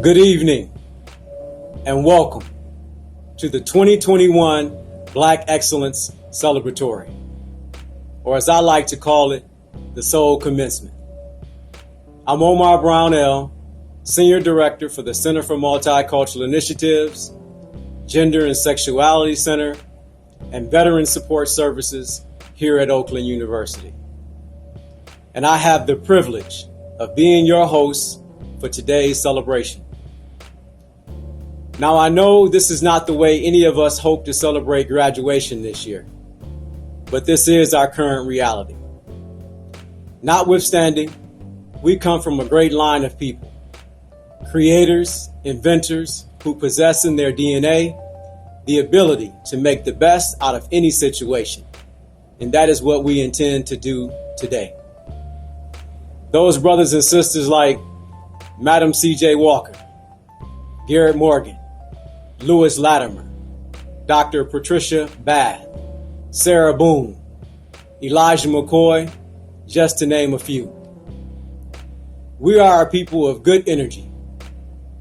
Good evening and welcome to the 2021 Black Excellence Celebratory, or as I like to call it, the Soul Commencement. I'm Omar Brownell, Senior Director for the Center for Multicultural Initiatives, Gender and Sexuality Center, and Veteran Support Services here at Oakland University. And I have the privilege of being your host for today's celebration. Now, I know this is not the way any of us hope to celebrate graduation this year, but this is our current reality. Notwithstanding, we come from a great line of people, creators, inventors who possess in their DNA the ability to make the best out of any situation. And that is what we intend to do today. Those brothers and sisters like Madam C.J. Walker, Garrett Morgan, Lewis Latimer, Dr. Patricia Bath, Sarah Boone, Elijah McCoy, just to name a few. We are a people of good energy.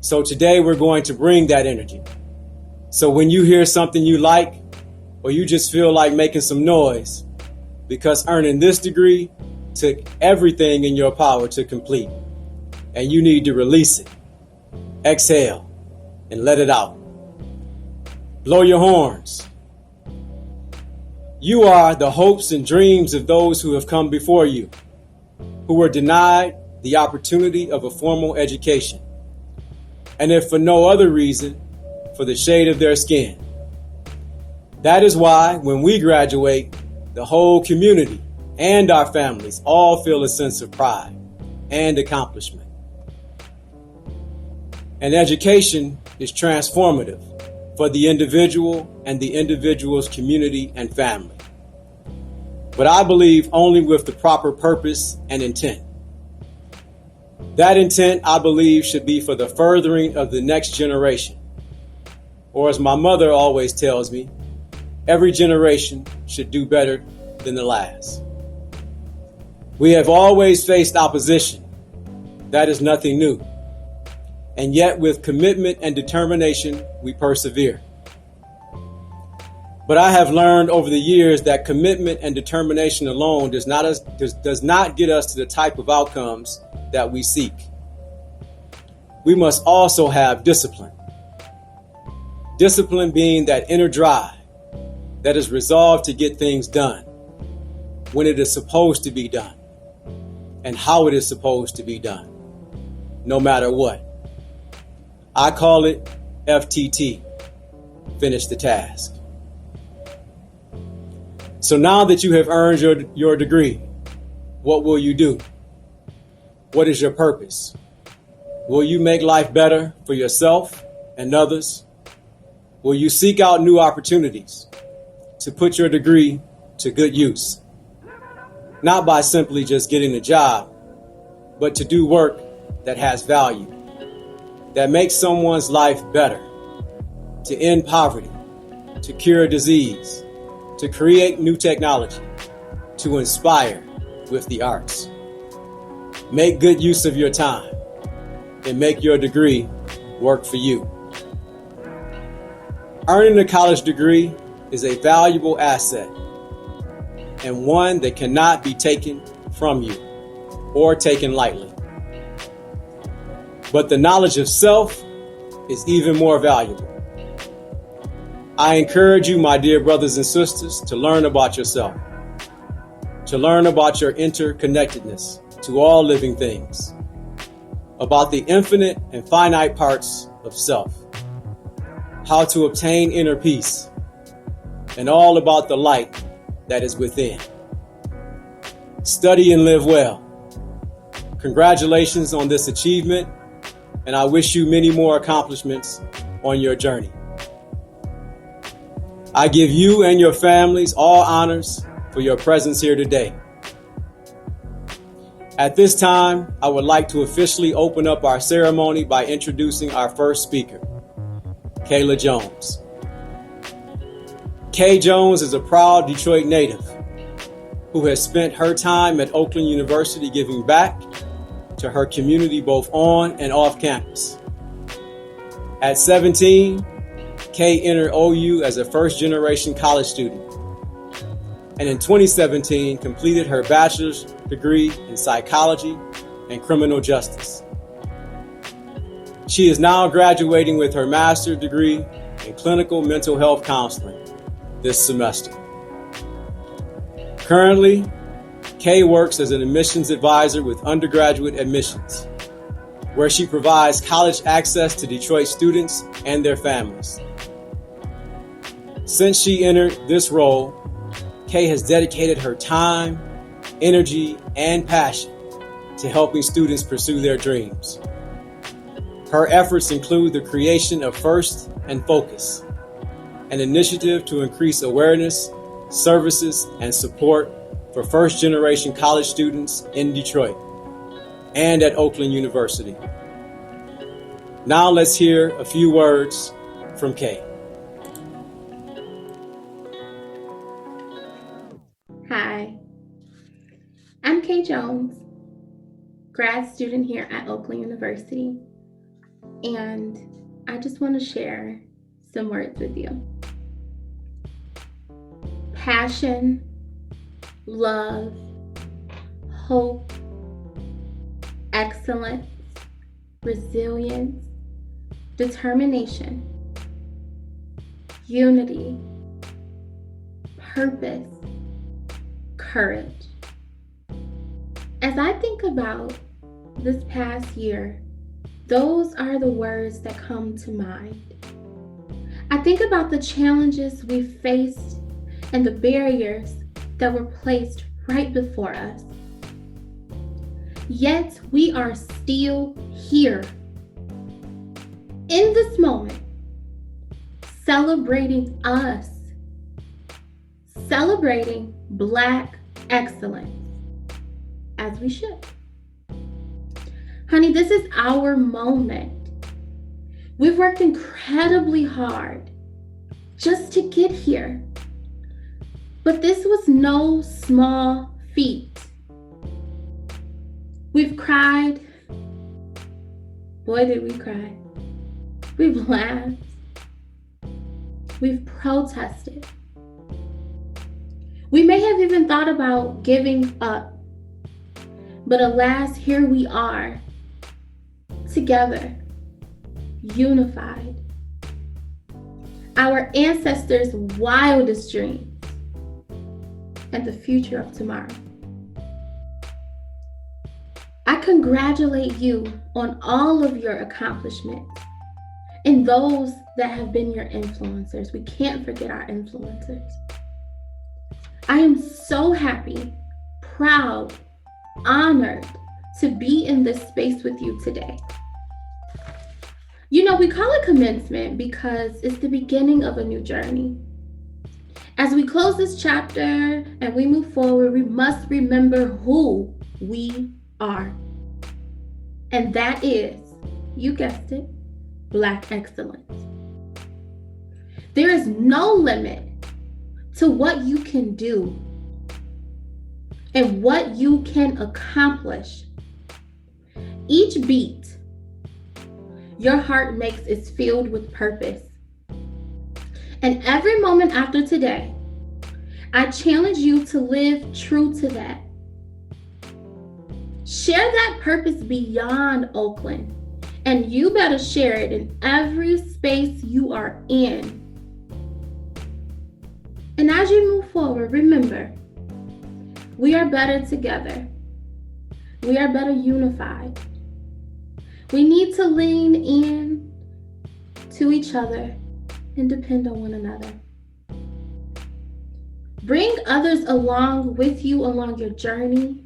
So today we're going to bring that energy. So when you hear something you like, or you just feel like making some noise, because earning this degree took everything in your power to complete, and you need to release it, exhale, and let it out. Blow your horns. You are the hopes and dreams of those who have come before you, who were denied the opportunity of a formal education, and if for no other reason, for the shade of their skin. That is why when we graduate, the whole community and our families all feel a sense of pride and accomplishment. And education is transformative for the individual and the individual's community and family. But I believe only with the proper purpose and intent. That intent, I believe, should be for the furthering of the next generation. Or as my mother always tells me, every generation should do better than the last. We have always faced opposition. That is nothing new. And yet with commitment and determination, we persevere. But I have learned over the years that commitment and determination alone does not get us to the type of outcomes that we seek. We must also have discipline. Discipline being that inner drive that is resolved to get things done when it is supposed to be done and how it is supposed to be done, no matter what. I call it FTT, finish the task. So now that you have earned your degree, what will you do? What is your purpose? Will you make life better for yourself and others? Will you seek out new opportunities to put your degree to good use? Not by simply just getting a job, but to do work that has value, that makes someone's life better, to end poverty, to cure disease, to create new technology, to inspire with the arts. Make good use of your time and make your degree work for you. Earning a college degree is a valuable asset and one that cannot be taken from you or taken lightly. But the knowledge of self is even more valuable. I encourage you, my dear brothers and sisters, to learn about yourself, to learn about your interconnectedness to all living things, about the infinite and finite parts of self, how to obtain inner peace, and all about the light that is within. Study and live well. Congratulations on this achievement, and I wish you many more accomplishments on your journey. I give you and your families all honors for your presence here today. At this time, I would like to officially open up our ceremony by introducing our first speaker, Kayla Jones. Kay Jones is a proud Detroit native who has spent her time at Oakland University giving back to her community both on and off campus. At 17, Kay entered OU as a first-generation college student, and in 2017 completed her bachelor's degree in psychology and criminal justice. She is now graduating with her master's degree in clinical mental health counseling this semester. Currently, Kay works as an admissions advisor with undergraduate admissions, where she provides college access to Detroit students and their families. Since she entered this role, Kay has dedicated her time, energy, and passion to helping students pursue their dreams. Her efforts include the creation of First and Focus, an initiative to increase awareness, services, and support for first-generation college students in Detroit and at Oakland University. Now let's hear a few words from Kay. Hi, I'm Kay Jones, grad student here at Oakland University, and I just want to share some words with you. Passion, love, hope, excellence, resilience, determination, unity, purpose, courage. As I think about this past year, those are the words that come to mind. I think about the challenges we faced and the barriers that were placed right before us. Yet we are still here in this moment, celebrating us, celebrating Black excellence, as we should. Honey, this is our moment. We've worked incredibly hard just to get here. But this was no small feat. We've cried. Boy, did we cry. We've laughed. We've protested. We may have even thought about giving up. But alas, here we are, together, unified. Our ancestors' wildest dreams and the future of tomorrow. I congratulate you on all of your accomplishments and those that have been your influencers. We can't forget our influencers. I am so happy, proud, honored to be in this space with you today. You know, we call it commencement because it's the beginning of a new journey. As we close this chapter and we move forward, we must remember who we are. And that is, you guessed it, Black excellence. There is no limit to what you can do and what you can accomplish. Each beat your heart makes is filled with purpose. And every moment after today, I challenge you to live true to that. Share that purpose beyond Oakland, and you better share it in every space you are in. And as you move forward, remember, we are better together. We are better unified. We need to lean in to each other and depend on one another. Bring others along with you along your journey.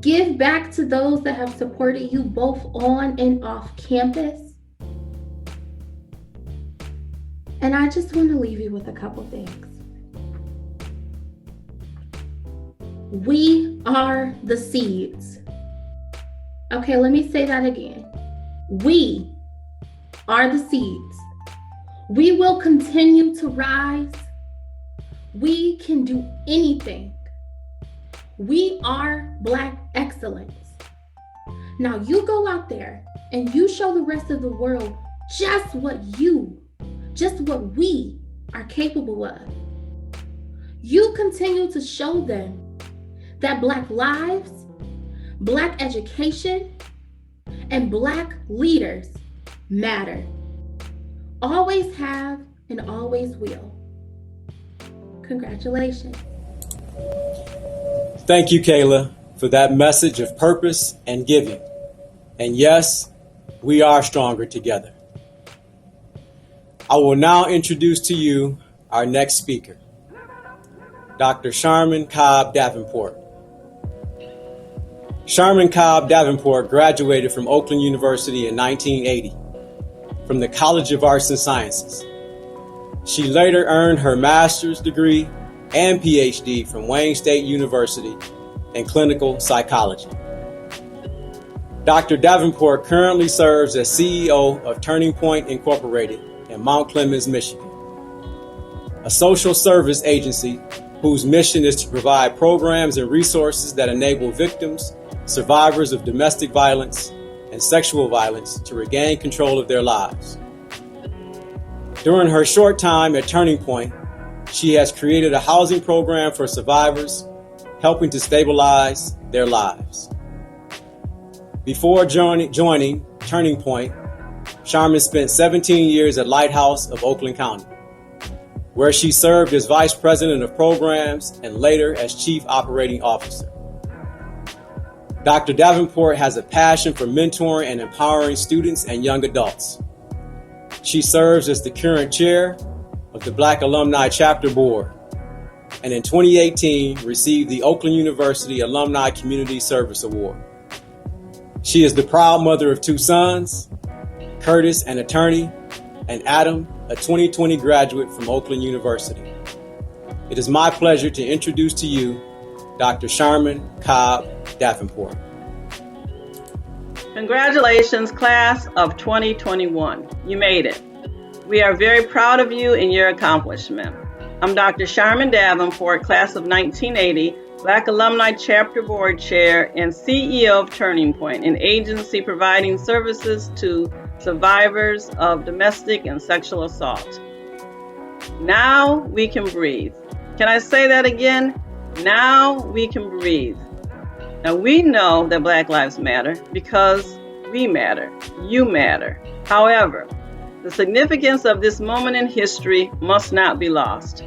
Give back to those that have supported you both on and off campus. And I just want to leave you with a couple things. We are the seeds. Okay, let me say that again. We are the seeds. We will continue to rise. We can do anything. We are Black excellence. Now you go out there and you show the rest of the world just what we are capable of. You continue to show them that Black lives, Black education, and Black leaders matter. Always have and always will. Congratulations. Thank you, Kayla, for that message of purpose and giving. And yes, we are stronger together. I will now introduce to you our next speaker, Dr. Sharman Cobb Davenport. Sharman Cobb Davenport graduated from Oakland University in 1980 from the College of Arts and Sciences. She later earned her master's degree and PhD from Wayne State University in clinical psychology. Dr. Davenport currently serves as CEO of Turning Point Incorporated in Mount Clemens, Michigan, a social service agency whose mission is to provide programs and resources that enable victims, survivors of domestic violence and sexual violence to regain control of their lives. During her short time at Turning Point, she has created a housing program for survivors, helping to stabilize their lives. Before joining Turning Point, Sharman spent 17 years at Lighthouse of Oakland County, where she served as Vice President of Programs and later as Chief Operating Officer. Dr. Davenport has a passion for mentoring and empowering students and young adults. She serves as the current chair of the Black Alumni Chapter Board, and in 2018 received the Oakland University Alumni Community Service Award. She is the proud mother of two sons, Curtis, an attorney, and Adam, a 2020 graduate from Oakland University. It is my pleasure to introduce to you Dr. Sharman Cobb Davenport. Congratulations, class of 2021. You made it. We are very proud of you and your accomplishment. I'm Dr. Sharman Davenport, class of 1980, Black Alumni Chapter Board Chair and CEO of Turning Point, an agency providing services to survivors of domestic and sexual assault. Now we can breathe. Can I say that again? Now we can breathe. Now we know that Black lives matter because we matter. You matter. However, the significance of this moment in history must not be lost.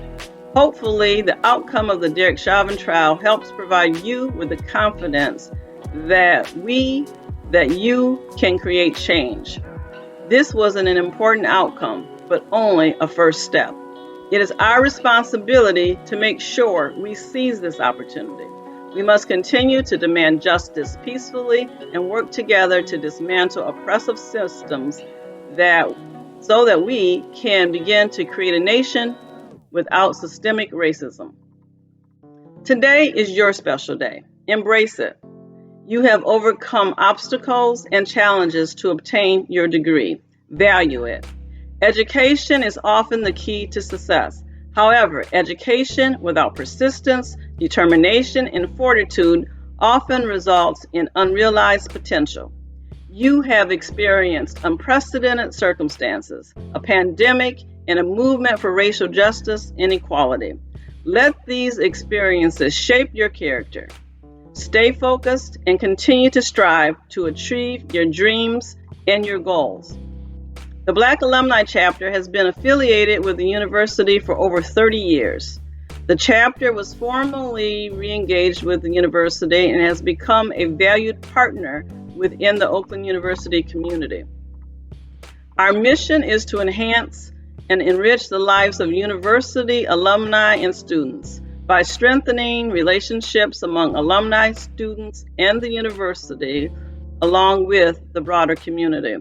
Hopefully, the outcome of the Derek Chauvin trial helps provide you with the confidence that you can create change. This wasn't an important outcome, but only a first step. It is our responsibility to make sure we seize this opportunity. We must continue to demand justice peacefully and work together to dismantle oppressive systems so that we can begin to create a nation without systemic racism. Today is your special day. Embrace it. You have overcome obstacles and challenges to obtain your degree. Value it. Education is often the key to success. However, education without persistence, determination, and fortitude often results in unrealized potential. You have experienced unprecedented circumstances, a pandemic, and a movement for racial justice and equality. Let these experiences shape your character. Stay focused and continue to strive to achieve your dreams and your goals. The Black Alumni Chapter has been affiliated with the university for over 30 years. The chapter was formally re-engaged with the university and has become a valued partner within the Oakland University community. Our mission is to enhance and enrich the lives of university alumni and students by strengthening relationships among alumni, students, and the university, along with the broader community.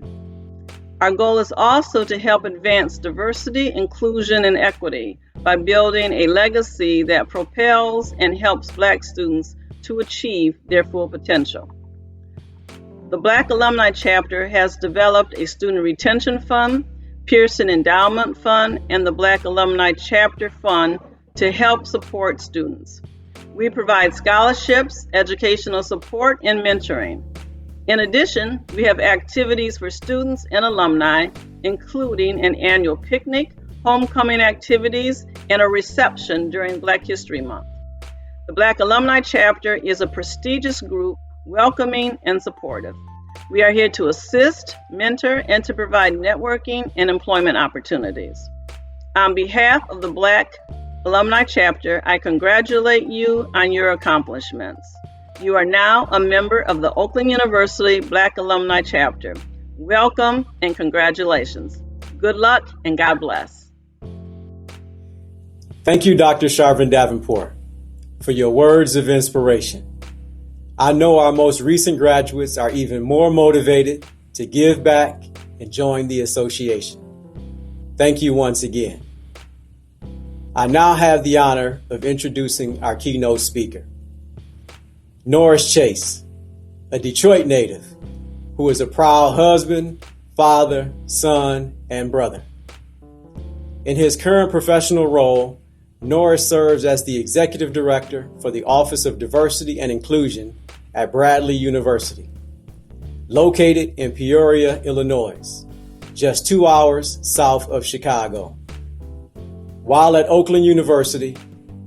Our goal is also to help advance diversity, inclusion, and equity by building a legacy that propels and helps Black students to achieve their full potential. The Black Alumni Chapter has developed a Student Retention Fund, Pearson Endowment Fund, and the Black Alumni Chapter Fund to help support students. We provide scholarships, educational support, and mentoring. In addition, we have activities for students and alumni, including an annual picnic, homecoming activities, and a reception during Black History Month. The Black Alumni Chapter is a prestigious group, welcoming and supportive. We are here to assist, mentor, and to provide networking and employment opportunities. On behalf of the Black Alumni Chapter, I congratulate you on your accomplishments. You are now a member of the Oakland University Black Alumni Chapter. Welcome and congratulations. Good luck and God bless. Thank you, Dr. Sharvin Davenport, for your words of inspiration. I know our most recent graduates are even more motivated to give back and join the association. Thank you once again. I now have the honor of introducing our keynote speaker, Norris Chase, a Detroit native who is a proud husband, father, son, and brother. In his current professional role, Norris serves as the Executive Director for the Office of Diversity and Inclusion at Bradley University, located in Peoria, Illinois, just 2 hours south of Chicago. While at Oakland University,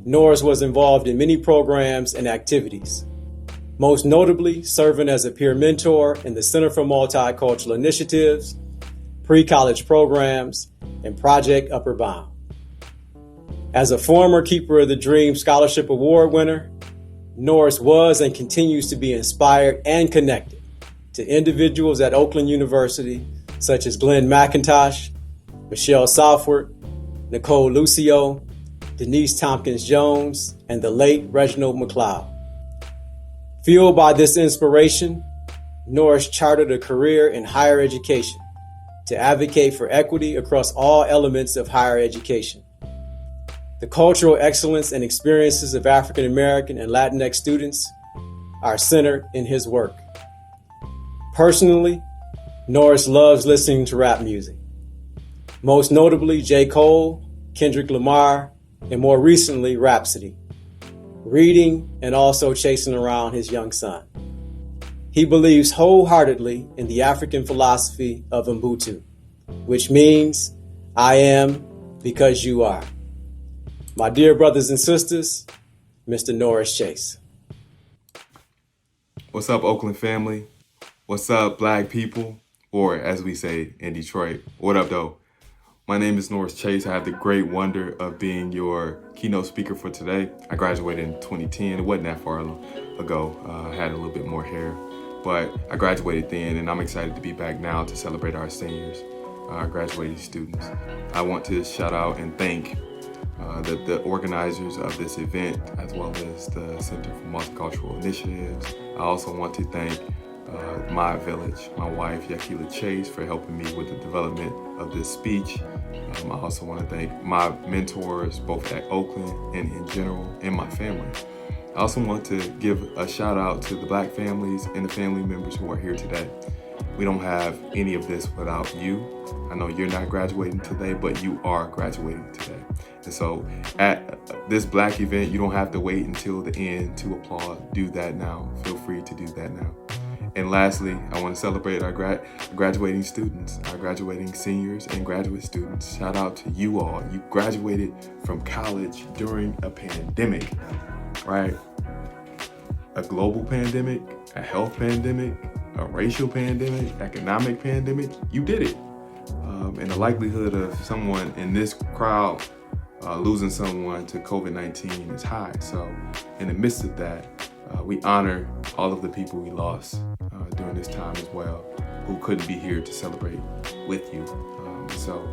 Norris was involved in many programs and activities, most notably serving as a peer mentor in the Center for Multicultural Initiatives, pre-college programs, and Project Upper Bound. As a former Keeper of the Dream Scholarship Award winner, Norris was and continues to be inspired and connected to individuals at Oakland University, such as Glenn McIntosh, Michelle Southward, Nicole Lucio, Denise Tompkins-Jones, and the late Reginald McLeod. Fueled by this inspiration, Norris chartered a career in higher education to advocate for equity across all elements of higher education. The cultural excellence and experiences of African American and Latinx students are centered in his work. Personally, Norris loves listening to rap music, most notably J. Cole, Kendrick Lamar, and more recently, Rhapsody, reading and also chasing around his young son. He believes wholeheartedly in the African philosophy of Ubuntu, which means I am because you are. My dear brothers and sisters, Mr. Norris Chase. What's up, Oakland family? What's up, Black people? Or as we say in Detroit, what up, though? My name is Norris Chase. I have the great wonder of being your keynote speaker for today. I graduated in 2010. It wasn't that far ago. I had a little bit more hair, but I graduated then, and I'm excited to be back now to celebrate our seniors, our graduating students. I want to shout out and thank the organizers of this event, as well as the Center for Multicultural Initiatives. I also want to thank my village, my wife, Kayla Chase, for helping me with the development of this speech. I also want to thank my mentors, both at Oakland and in general, and my family. I also want to give a shout out to the Black families and the family members who are here today. We don't have any of this without you. I know you're not graduating today, but you are graduating today. And so at this Black event, you don't have to wait until the end to applaud. Do that now. Feel free to do that now. And lastly, I want to celebrate our graduating students, our graduating seniors and graduate students. Shout out to you all. You graduated from college during a pandemic, right? A global pandemic, a health pandemic, a racial pandemic, economic pandemic. You did it. And the likelihood of someone in this crowd losing someone to COVID-19 is high. So in the midst of that, we honor all of the people we lost during this time as well, who couldn't be here to celebrate with you. So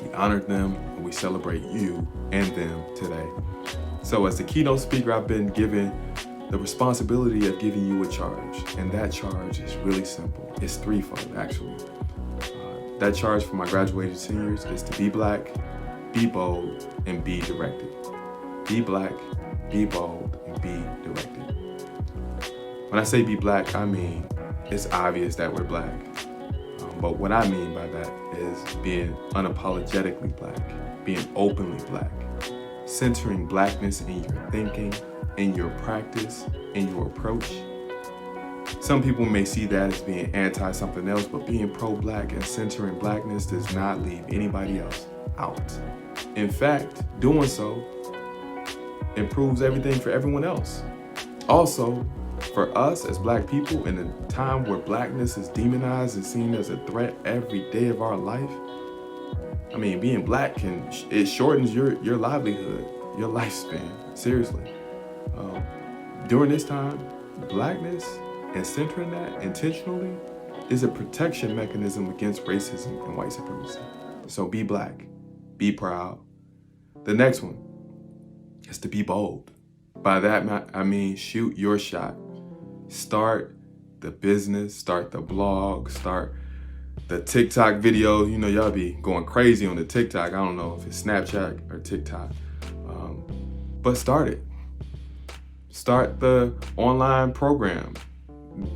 we honored them, and we celebrate you and them today. So as the keynote speaker, I've been given the responsibility of giving you a charge, and that charge is really simple. It's threefold, actually. That charge for my graduated seniors is to be Black, be bold, and be directed. Be Black, be bold, and be directed. When I say be Black, I mean it's obvious that we're Black. But what I mean by that is being unapologetically Black, being openly Black, centering Blackness in your thinking, in your practice, in your approach, Some people may see that as being anti something else, but being pro-Black and centering Blackness does not leave anybody else out. In fact, doing so improves everything for everyone else. Also, for us as Black people, in a time where Blackness is demonized and seen as a threat every day of our life, I mean, being Black it shortens your livelihood, your lifespan, seriously. During this time, Blackness and centering that intentionally is a protection mechanism against racism and white supremacy. So be Black, be proud. The next one is to be bold. By that, I mean shoot your shot. Start the business, start the blog, start the TikTok video. You know, y'all be going crazy on the TikTok. I don't know if it's Snapchat or TikTok, but start it. Start the online program.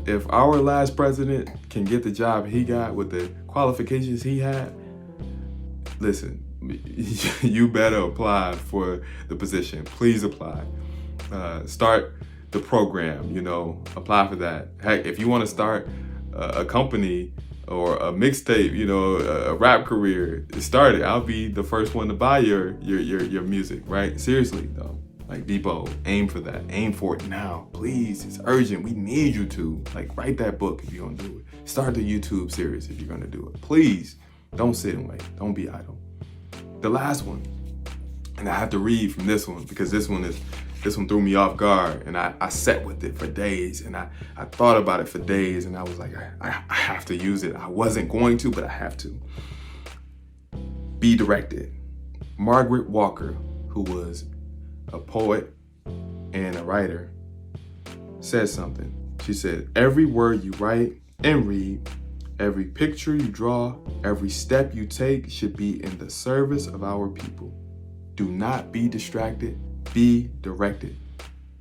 If our last president can get the job he got with the qualifications he had, listen, you better apply for the position. Please apply. Start the program, apply for that. Heck, if you want to start a company or a mixtape, a rap career, start it. I'll be the first one to buy your music, right? Seriously, though. Like, be bold. Aim for that. Aim for it now. Please. It's urgent. We need you to. Like, write that book if you're going to do it. Start the YouTube series if you're going to do it. Please. Don't sit and wait. Don't be idle. The last one, and I have to read from this one because this one threw me off guard, and I sat with it for days, and I thought about it for days, and I was like, I have to use it. I wasn't going to, but I have to. Be directed. Margaret Walker, who was a poet and a writer, said something. She said, every word you write and read, every picture you draw, every step you take should be in the service of our people. Do not be distracted, be directed.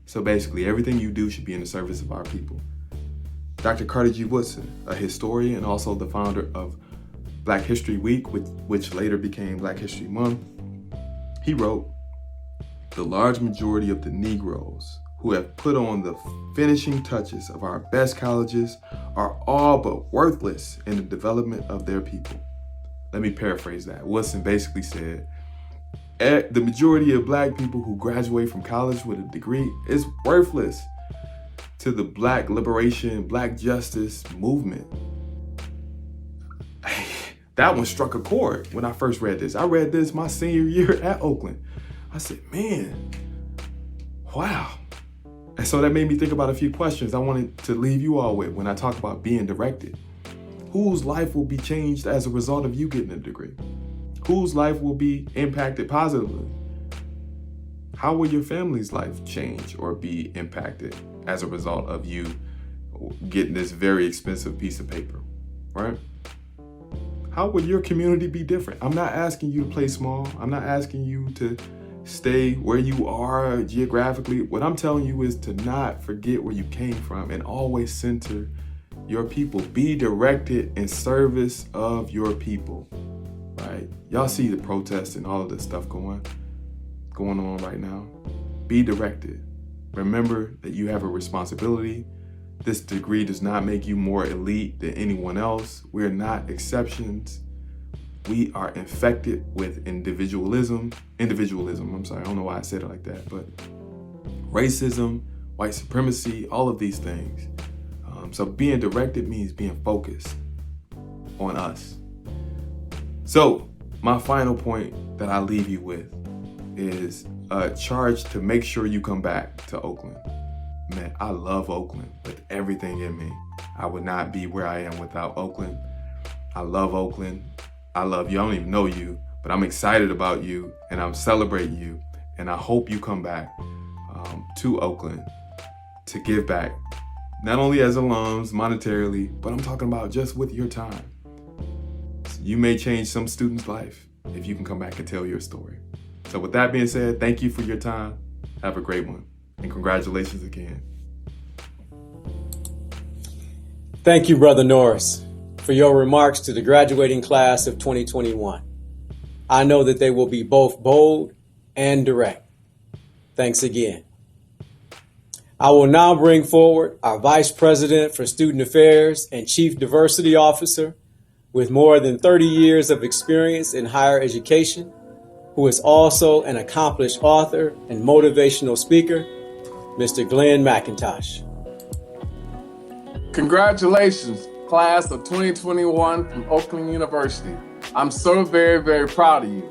So basically, everything you do should be in the service of our people. Dr. Carter G. Woodson, a historian and also the founder of Black History Week, which later became Black History Month, he wrote, the large majority of the Negroes who have put on the finishing touches of our best colleges are all but worthless in the development of their people. Let me paraphrase that. Woodson basically said, the majority of Black people who graduate from college with a degree is worthless to the Black liberation, Black justice movement. That one struck a chord when I first read this. I read this my senior year at Oakland. I said, man, wow. And so that made me think about a few questions I wanted to leave you all with when I talk about being directed. Whose life will be changed as a result of you getting a degree? Whose life will be impacted positively? How will your family's life change or be impacted as a result of you getting this very expensive piece of paper, right? How will your community be different? I'm not asking you to play small. I'm not asking you to stay where you are geographically. What I'm telling you is to not forget where you came from and always center your people. Be directed in service of your people, right? Y'all see the protests and all of this stuff going on right now. Be directed. Remember that you have a responsibility. This degree does not make you more elite than anyone else. We're not exceptions. We are infected with individualism. I don't know why I said it like that, but racism, white supremacy, all of these things. So being directed means being focused on us. So my final point that I leave you with is a charge to make sure you come back to Oakland. Man, I love Oakland with everything in me. I would not be where I am without Oakland. I love Oakland. I love you. I don't even know you, but I'm excited about you and I'm celebrating you. And I hope you come back to Oakland to give back, not only as alums monetarily, but I'm talking about just with your time. You may change some student's life if you can come back and tell your story. So with that being said, thank you for your time. Have a great one. And congratulations again. Thank you, Brother Norris, for your remarks to the graduating class of 2021. I know that they will be both bold and direct. Thanks again. I will now bring forward our Vice President for Student Affairs and Chief Diversity Officer with more than 30 years of experience in higher education, who is also an accomplished author and motivational speaker, Mr. Glenn McIntosh. Congratulations, class of 2021 from Oakland University. I'm so very, very proud of you.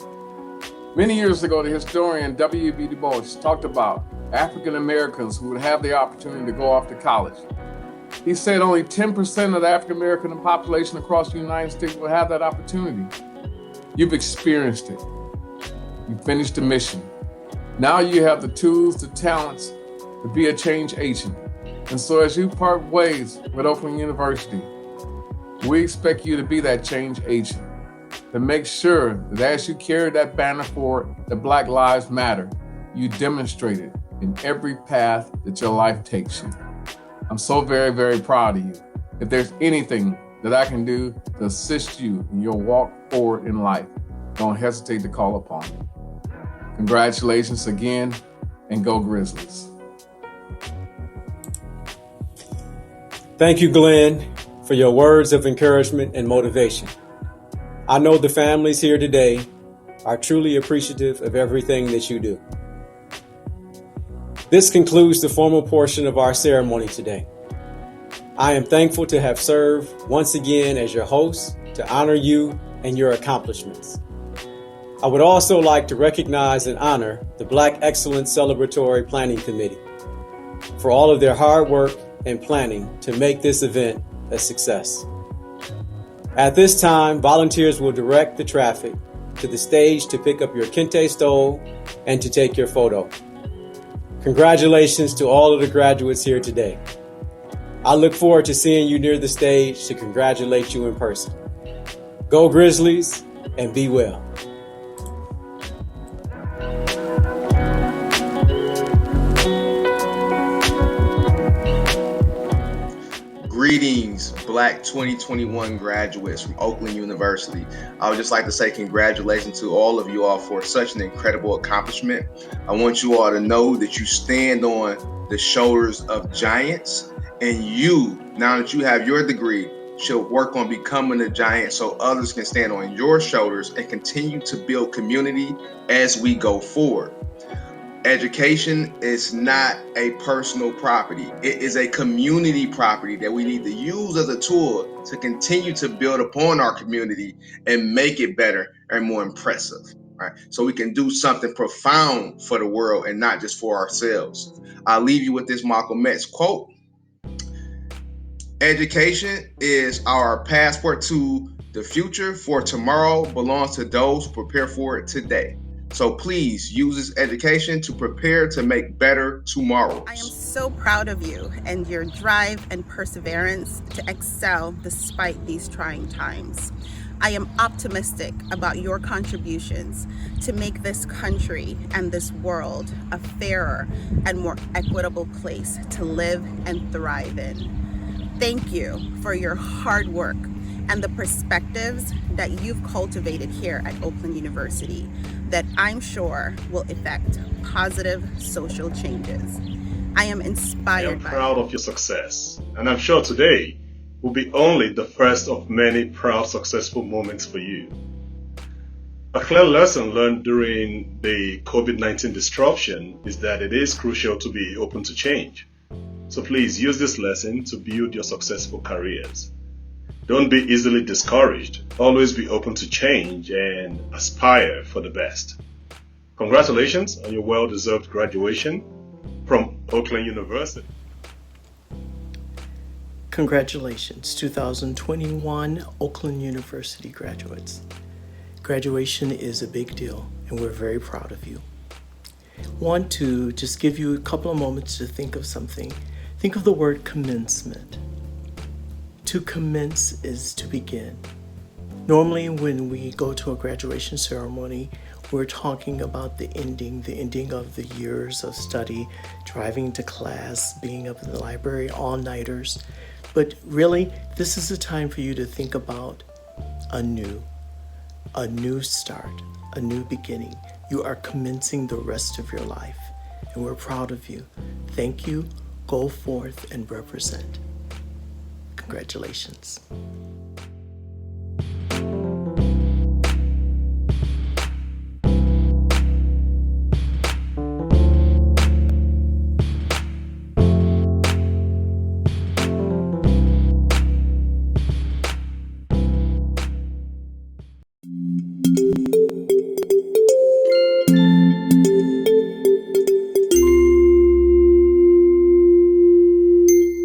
Many years ago, the historian W.B. Du Bois talked about African Americans who would have the opportunity to go off to college. He said only 10% of the African American population across the United States will have that opportunity. You've experienced it. You finished the mission. Now you have the tools, the talents to be a change agent. And so as you part ways with Oakland University, we expect you to be that change agent, to make sure that as you carry that banner forward, that Black Lives Matter, you demonstrate it in every path that your life takes you. I'm so very, very proud of you. If there's anything that I can do to assist you in your walk forward in life, don't hesitate to call upon me. Congratulations again, and go Grizzlies. Thank you, Glenn, for your words of encouragement and motivation. I know the families here today are truly appreciative of everything that you do. This concludes the formal portion of our ceremony today. I am thankful to have served once again as your host to honor you and your accomplishments. I would also like to recognize and honor the Black Excellence Celebratory Planning Committee for all of their hard work and planning to make this event a success. At this time, volunteers will direct the traffic to the stage to pick up your kente stole and to take your photo. Congratulations to all of the graduates here today. I look forward to seeing you near the stage to congratulate you in person. Go Grizzlies and be well. Greetings, Black 2021 graduates from Oakland University. I would just like to say congratulations to all of you all for such an incredible accomplishment. I want you all to know that you stand on the shoulders of giants, and you, now that you have your degree, should work on becoming a giant so others can stand on your shoulders and continue to build community as we go forward. Education is not a personal property. It is a community property that we need to use as a tool to continue to build upon our community and make it better and more impressive, right? So we can do something profound for the world and not just for ourselves. I'll leave you with this Malcolm X quote. Education is our passport to the future, for tomorrow belongs to those who prepare for it today. So please use this education to prepare to make better tomorrows. I am so proud of you and your drive and perseverance to excel despite these trying times. I am optimistic about your contributions to make this country and this world a fairer and more equitable place to live and thrive in. Thank you for your hard work and the perspectives that you've cultivated here at Oakland University that I'm sure will effect positive social changes. I am inspired by I am proud of your success, and I'm sure today will be only the first of many proud, successful moments for you. A clear lesson learned during the COVID-19 disruption is that it is crucial to be open to change. So please use this lesson to build your successful careers. Don't be easily discouraged. Always be open to change and aspire for the best. Congratulations on your well-deserved graduation from Oakland University. Congratulations, 2021 Oakland University graduates. Graduation is a big deal, and we're very proud of you. Want to just give you a couple of moments to think of something. Think of the word commencement. To commence is to begin. Normally, when we go to a graduation ceremony, we're talking about the ending of the years of study, driving to class, being up in the library, all-nighters. But really, this is a time for you to think about a new start, a new beginning. You are commencing the rest of your life, and we're proud of you. Thank you Go forth and represent. Congratulations.